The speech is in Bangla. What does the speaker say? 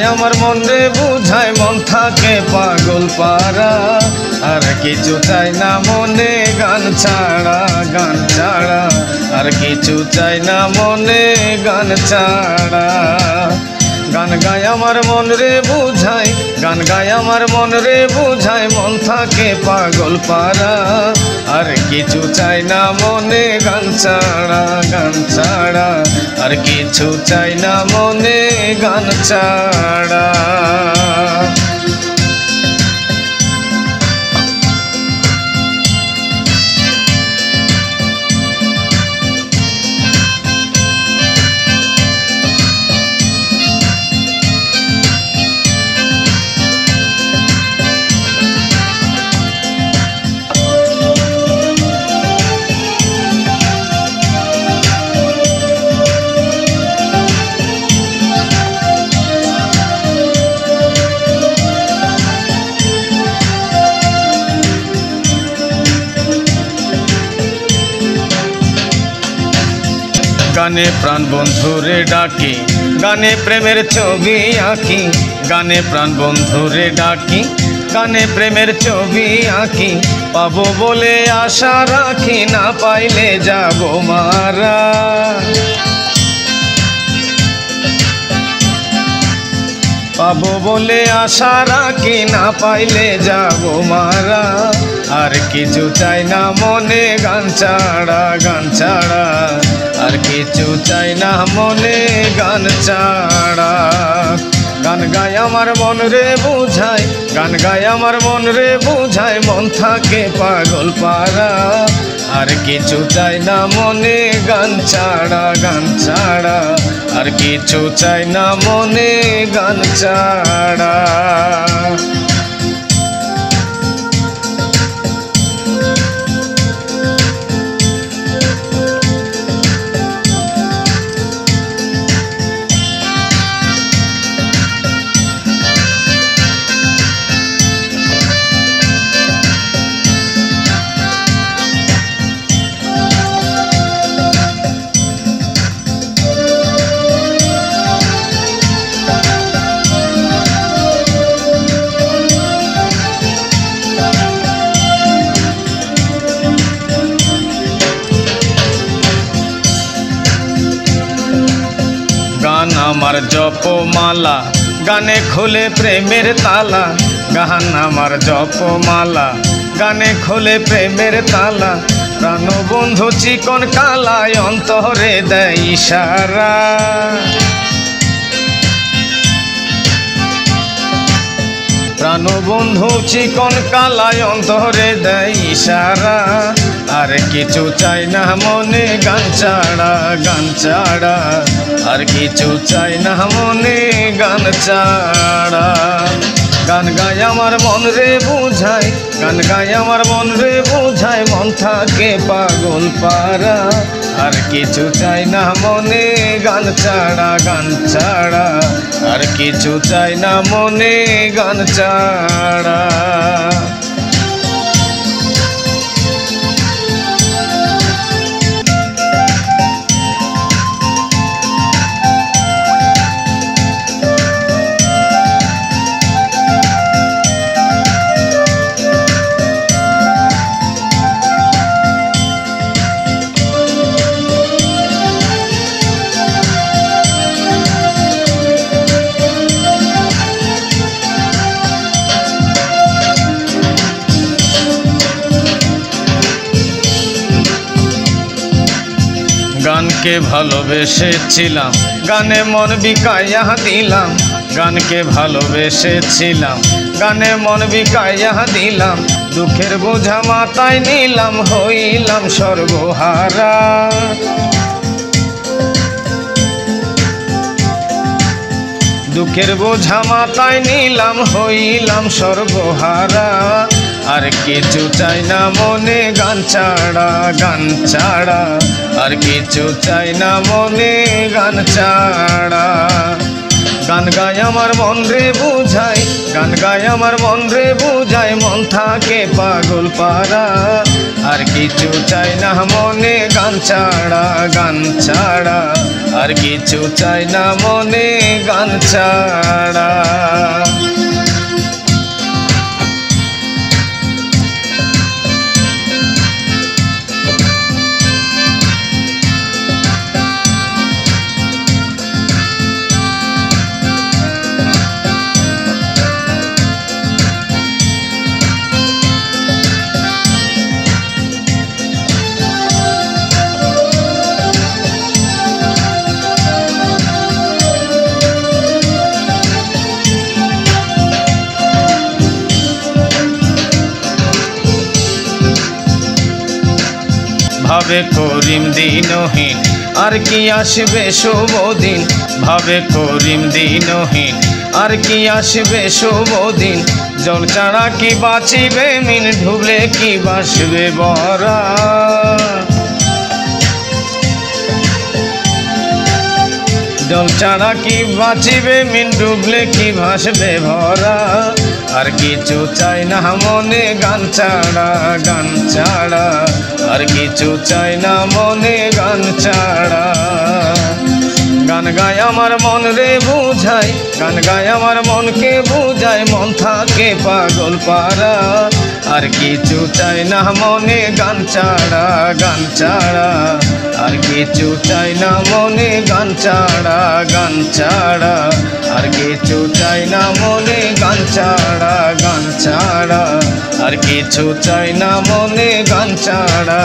আমার মন রে বুঝায় মন থাকে পাগল পারা আর কিছু চাই না মনে গান ছাড়া আর কিছু চাই না মনে গান ছাড়া গান গায় আমার মন রে বুঝায় গান গায় আমার মন রে বুঝায় মন থাকে পাগল পারা আর কিছু চাই না মনে গান ছাড়া আর কিছু চাই না মনে গান ছাড়া গানে প্রাণ বন্ধুরে ডাকি গানে প্রেমের ছবি আঁকি গানে প্রাণ বন্ধুরে ডাকি গানে প্রেমের ছবি আঁকি পাবো বলে আশা রাখি না পাইলে যাব মারা পাবো বলে আশা রাখি না পাইলে যাব মারা আর কিছু চাই না মনে গান ছাড়া আর কিছু চাই না মনে গান ছাড়া গান গায় আমার মন রে বুঝায় গান গায় আমার মন রে বুঝায় মন থাকে পাগল পারা আর কিছু চাই না মনে গান ছাড়া আর কিছু চাই না মনে গান ছাড়া গান আমার জপমালা গানে খোলে প্রেমের তালা গান আমার জপমালা গানে খোলে প্রেমের তালা প্রাণবন্ধু চিকন কালায় অন্তরে দেয় ইশারা প্রাণবন্ধু চিকন কালায় অন্তরে দেয় ইশারা আর কিছু চাই না মনে গান ছাড়া আর কিছু চাই না মনে গান ছাড়া গান গায় আমার মন রে বুঝায় গান গায় আমার মন রে বুঝায় মন থাকে পাগল পারা আর কিছু চাই না মনে গান ছাড়া আর কিছু চাই না মনে গান ছাড়া গানকে ভালোবেসেছিলাম গানে মন বিকাইয়া দিলাম গানকে ভালোবেসেছিলাম গানে মন বিকাইয়া দিলাম দুঃখের বোঝা মাথায় নিলাম হইলাম সর্বহারা দুঃখের বোঝা মাথায় নিলাম হইলাম সর্বহারা আর কিছু চাই না মনে গান ছাড়া আর কিছু চাই না মনে গান ছাড়া গান গায় আমার মন রে বুঝায় গান গায় আমার মন রে বুঝায় মন থাকে পাগল পারা আর কিছু চাই না মনে গান ছাড়া আর কিছু চাই না মনে গান ছাড়া। ভাবে করিম দিনহীন আর কি আসবে শুভ দিন, ভাবে করিম দিনহীন আর কি আসবে শুভ দিন। জল ছাড়া কি বাঁচিবে মিন, ডুবলে কি বাসবে বরা। জল ছাড়া কি বাঁচিবে মিন, ডুবলে কি ভাসবে ভরা। আর কিছু চাই না মনে গান ছাড়া, গান ছাড়া। আর কিছু চাই না মনে গান ছাড়া। গান গায় আমার মন রে বুঝায়, গান গায় আমার মনকে বুঝায়, মন থাকে পাগল পারা। আর কিছু চাই না মনে গান ছাড়া, গান ছাড়া। আর কিছু চাই না মনে গান ছাড়া, গান ছাড়া। আর কিছু চাই না মনে গান ছাড়া, গান ছাড়া। আর কিছু চাই না মনে গান ছাড়া।